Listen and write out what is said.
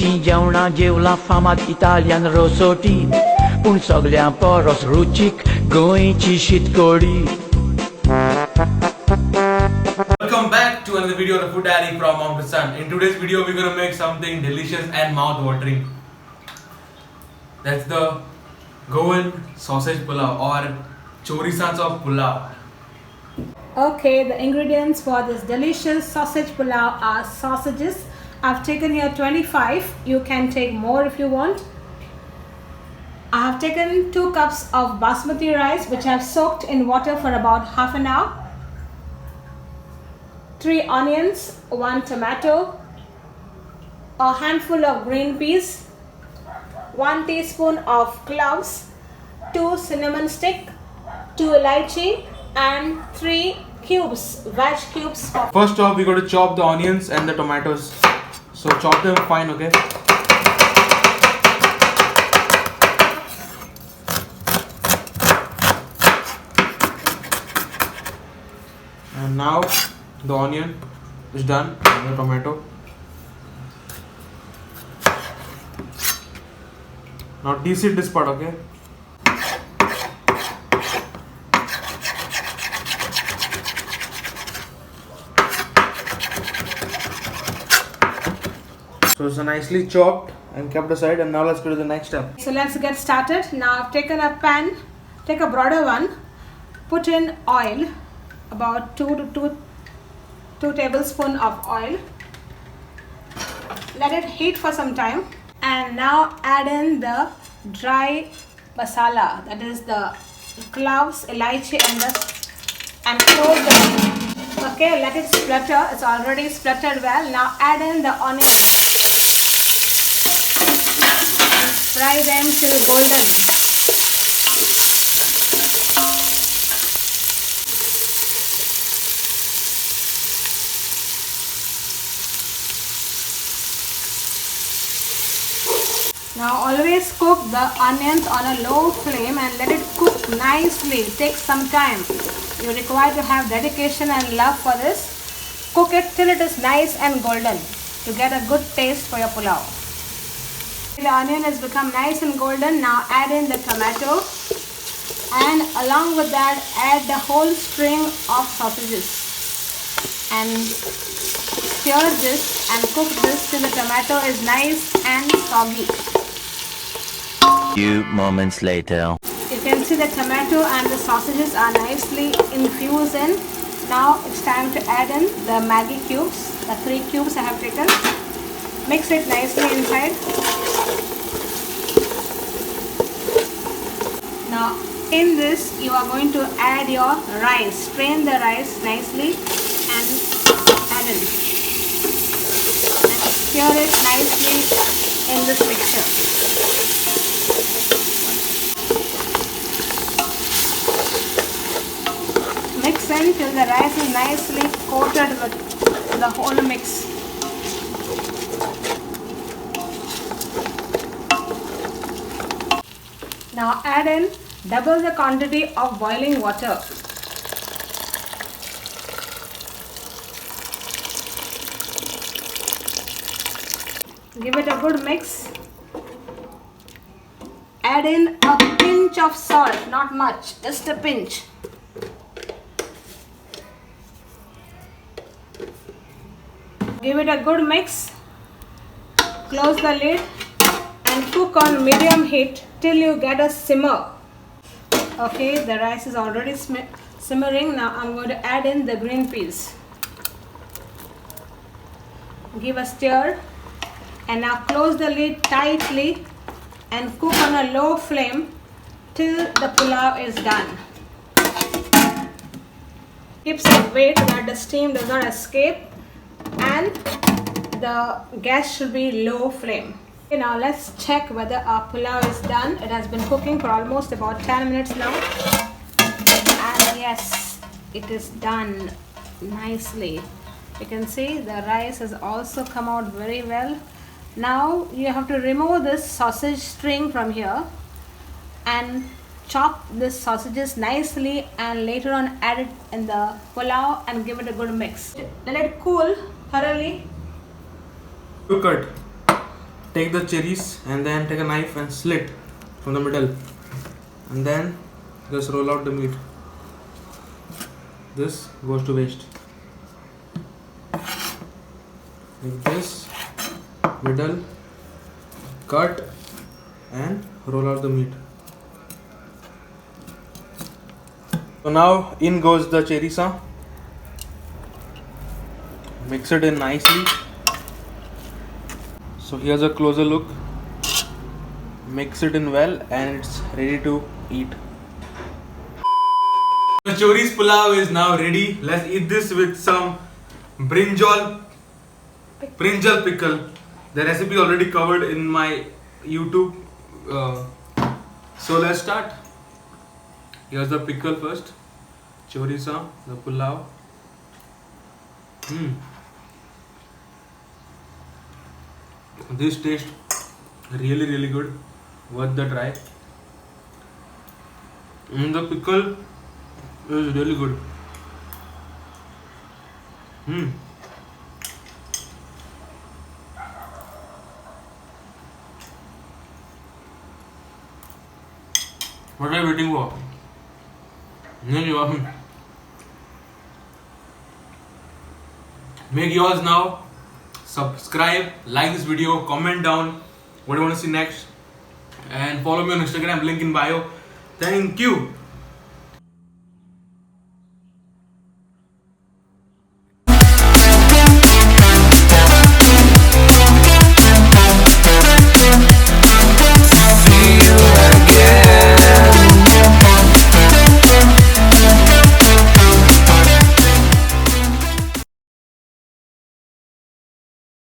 गोंयची जेवणां जेवला फामाद इटालियन रोसोटी पूण सगळ्यां परस रुचीक गोंयची शीतकडी. Welcome back to another video of the Food Diary from Mount to Sun. In today's video we're gonna make something delicious and mouth-watering. That's the Goan sausage pulao or chorisans of pulao. Okay, the ingredients for this delicious sausage pulao are sausages. I've taken here 25. You can take more if you want. I have taken 2 cups of basmati rice which I have soaked in water for about half an hour. 3 onions, 1 tomato, a handful of green peas, 1 teaspoon of cloves, 2 cinnamon stick, 2 elaichi and 3 cubes, veg cubes. First off, we got to chop the onions and the tomatoes. So chop them fine, okay? And now the onion is done and the tomato. Now de-seed this part, okay? So it's nicely chopped and kept aside, and now let's go to the next step. So let's get started. Now I've taken a pan, take a broader one, put in oil, about 2 tablespoons of oil. Let it heat for some time, and now add in the dry masala, that is the cloves, elaichi and close the heat. Okay, let it splutter. It's already spluttered well. Now add in the onion. Fry them till golden. Now always cook the onions on a low flame and let it cook nicely. Take some time. You require to have dedication and love for this. Cook it till it is nice and golden to get a good taste for your pulao. The onion has become nice and golden. Now add in the tomato, and along with that add the whole string of sausages and stir this and cook this till the tomato is nice and soggy. Few moments later. You can see the tomato and the sausages are nicely infused in. Now it's time to add in the Maggi cubes, the 3 cubes I have taken. Mix it nicely inside. Now in this you are going to add your rice. Strain the rice nicely and add in. And stir it nicely in this mixture. Mix in till the rice is nicely coated with the whole mix. Now add in double the quantity of boiling water. Give it a good mix. Add in a pinch of salt, not much, just a pinch. Give it a good mix. Close the lid and cook on medium heat till you get a simmer. Okay, the rice is already simmering. Now I'm going to add in the green peas. Give a stir and now close the lid tightly and cook on a low flame till the pulao is done. Keep some weight so that the steam does not escape, and the gas should be low flame. Okay, now let's check whether our pulao is done. It has been cooking for almost about 10 minutes now, and yes, it is done nicely. You can see the rice has also come out very well. Now you have to remove this sausage string from here and chop this sausages nicely, and later on add it in the pulao and give it a good mix. Let it cool thoroughly. Cook it. take the cherries and then take a knife and slit from the middle, and then just roll out the meat. This goes to waste. Like this, middle, cut and roll out the meat. So now in goes the cherisa. Mix it in nicely. So here's a closer look. Mix it in well and it's ready to eat. The chori's pulao is now ready. Let's eat this with some brinjal pickle. The recipe already covered in my YouTube. So let's start. Here's the pickle first. Chorizo, the pulao. This tastes really good. Worth the try. The pickle is really good. What are you waiting for? Make yours now. Subscribe, like this video, comment down what you want to see next, and follow me on Instagram, link in bio. Thank you.